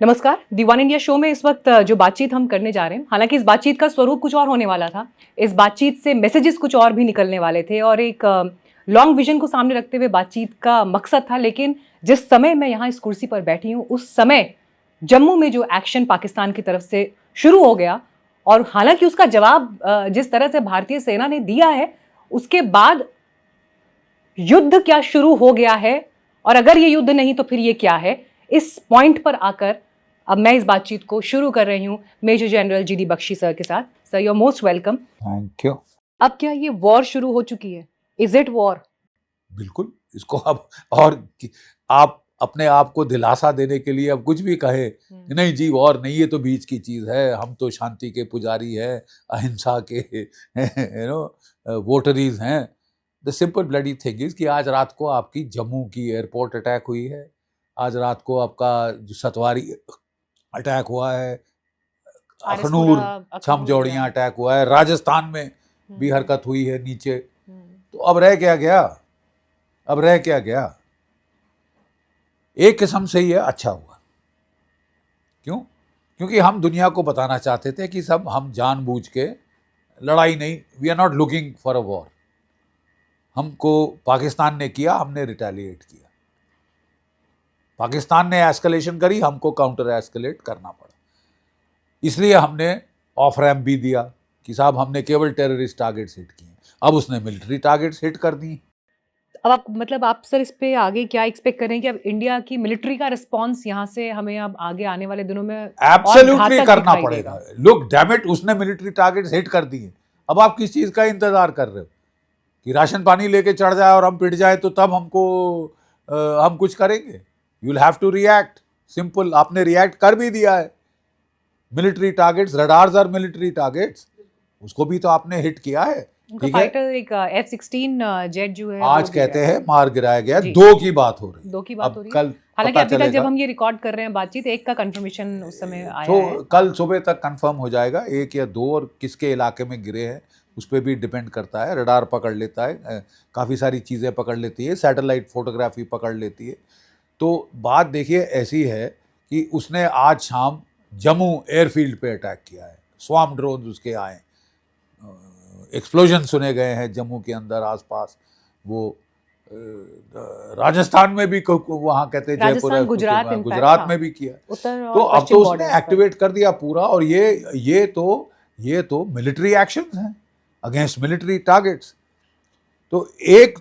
नमस्कार। दी one India show में इस वक्त जो बातचीत हम करने जा रहे हैं, हालांकि इस बातचीत का स्वरूप कुछ और होने वाला था। इस बातचीत से मैसेजेस कुछ और भी निकलने वाले थे और एक लॉन्ग विजन को सामने रखते हुए बातचीत का मकसद था। लेकिन जिस समय मैं यहाँ इस कुर्सी पर बैठी हूँ, उस समय जम्मू में जो एक्शन पाकिस्तान की तरफ से शुरू हो गया और हालांकि उसका जवाब जिस तरह से भारतीय सेना ने दिया है, उसके बाद युद्ध क्या शुरू हो गया है और अगर ये युद्ध नहीं तो फिर ये क्या है, इस पॉइंट पर आकर अब मैं इस बातचीत को शुरू कर रही हूं major general GD Bakshi sir के साथ। Sir, you are most welcome. Thank you. अब क्या ये वॉर शुरू हो चुकी है? Is it war? बिल्कुल। इसको अब और आप अपने आप को दिलासा देने के लिए अब कुछ भी कहे नहीं जी वॉर नहीं, ये तो बीच की चीज है, हम तो शांति के पुजारी हैं, अहिंसा के वोटरीज हैं। The simple bloody thing is कि आज रात को आपकी जम्मू की एयरपोर्ट अटैक हुई है, आज रात को आपका जो सतवारी अटैक हुआ है, अखनूर छमजोड़ियाँ अटैक हुआ है, राजस्थान में भी हरकत हुई है नीचे। तो अब रह क्या गया? अब रह क्या गया? एक किस्म से ये अच्छा हुआ। क्यों? क्योंकि हम दुनिया को बताना चाहते थे कि सब हम जानबूझ के लड़ाई नहीं, we are not looking for a war. हमको पाकिस्तान ने किया, हमने रिटेलिएट किया। पाकिस्तान ने एस्केलेशन करी, हमको काउंटर एस्केलेट करना पड़ा। इसलिए हमने ऑफ रैम्प भी दिया कि साहब हमने केवल टेररिस्ट टारगेट्स हिट किए, अब उसने मिलिट्री टारगेट्स हिट कर दी। अब आप सर इस पे आगे क्या एक्सपेक्ट करें कि अब इंडिया की मिलिट्री का रिस्पांस यहाँ से हमें अब आगे आने वाले दिनों में एब्सोल्युटली करना पड़ेगा। लुक डैम इट, उसने मिलिट्री टारगेट्स हिट कर दिए, अब आप किस चीज का इंतजार कर रहे हो कि राशन पानी लेके चढ़ जाए और हम पिट जाए तो तब हमको हम कुछ करेंगे? You will have to react. Simple. आपने रिएक्ट कर भी दिया है। मिलिट्री टारगेट्स, रडार्स और मिलिट्री टारगेट्स, उसको भी तो आपने हिट किया है। ठीक है। एक F-16 जेट जो है आज कहते हैं मार गिराया गया। दो की बात हो रही है। दो की बात हो रही है। कल हालांकि अभी तक जब हम ये रिकॉर्ड कर रहे हैं बातचीत, एक का कंफर्मेशन उस समय आया तो है। कल सुबह तक कंफर्म हो जाएगा, एक या दो, और किसके इलाके में गिरे हैं उस पर भी डिपेंड करता है। रडार पकड़ लेता है, काफ़ी सारी चीज़ें पकड़ लेती है, सैटेलाइट फोटोग्राफी पकड़ लेती है। तो बात देखिए ऐसी है कि उसने आज शाम जम्मू एयरफील्ड पे अटैक किया है। स्वाम ड्रोन उसके आए, एक्सप्लोजन सुने गए हैं जम्मू के अंदर आसपास। वो राजस्थान में भी वहाँ कहते हैं जयपुर, गुजरात में भी किया। तो अब तो उसने एक्टिवेट कर दिया पूरा, और ये तो मिलिट्री एक्शंस हैं अगेंस्ट मिलिट्री टारगेट्स। तो एक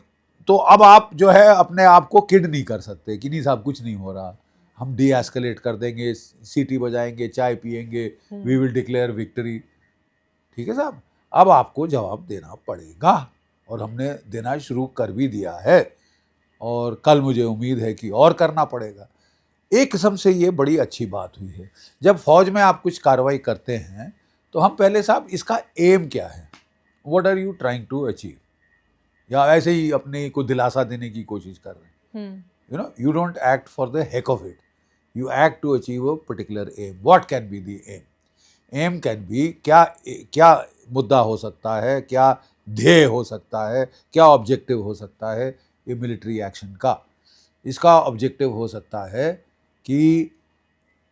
तो अब आप जो है अपने आप को किड नहीं कर सकते कि नहीं साहब कुछ नहीं हो रहा, हम डी एस्केलेट कर देंगे, सीटी बजाएंगे, चाय पिएंगे, वी विल डिक्लेयर विक्ट्री। ठीक है साहब, अब आपको जवाब देना पड़ेगा और हमने देना शुरू कर भी दिया है, और कल मुझे उम्मीद है कि और करना पड़ेगा। एक किस्म से ये बड़ी अच्छी बात हुई है। जब फौज में आप कुछ कार्रवाई करते हैं तो हम पहले साहब इसका एम क्या है, what are you trying to achieve, या ऐसे ही अपने को दिलासा देने की कोशिश कर रहे हैं। You don't act for the heck of it, you act to achieve a particular aim. What can be the aim? Aim can be, क्या मुद्दा हो सकता है, क्या ध्येय हो सकता है, क्या ऑब्जेक्टिव हो सकता है ये मिलिट्री एक्शन का? इसका ऑब्जेक्टिव हो सकता है कि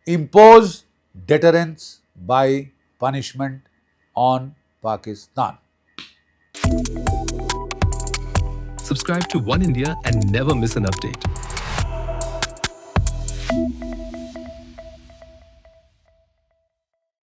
impose deterrence by punishment on Pakistan. Subscribe to One India and never miss an update.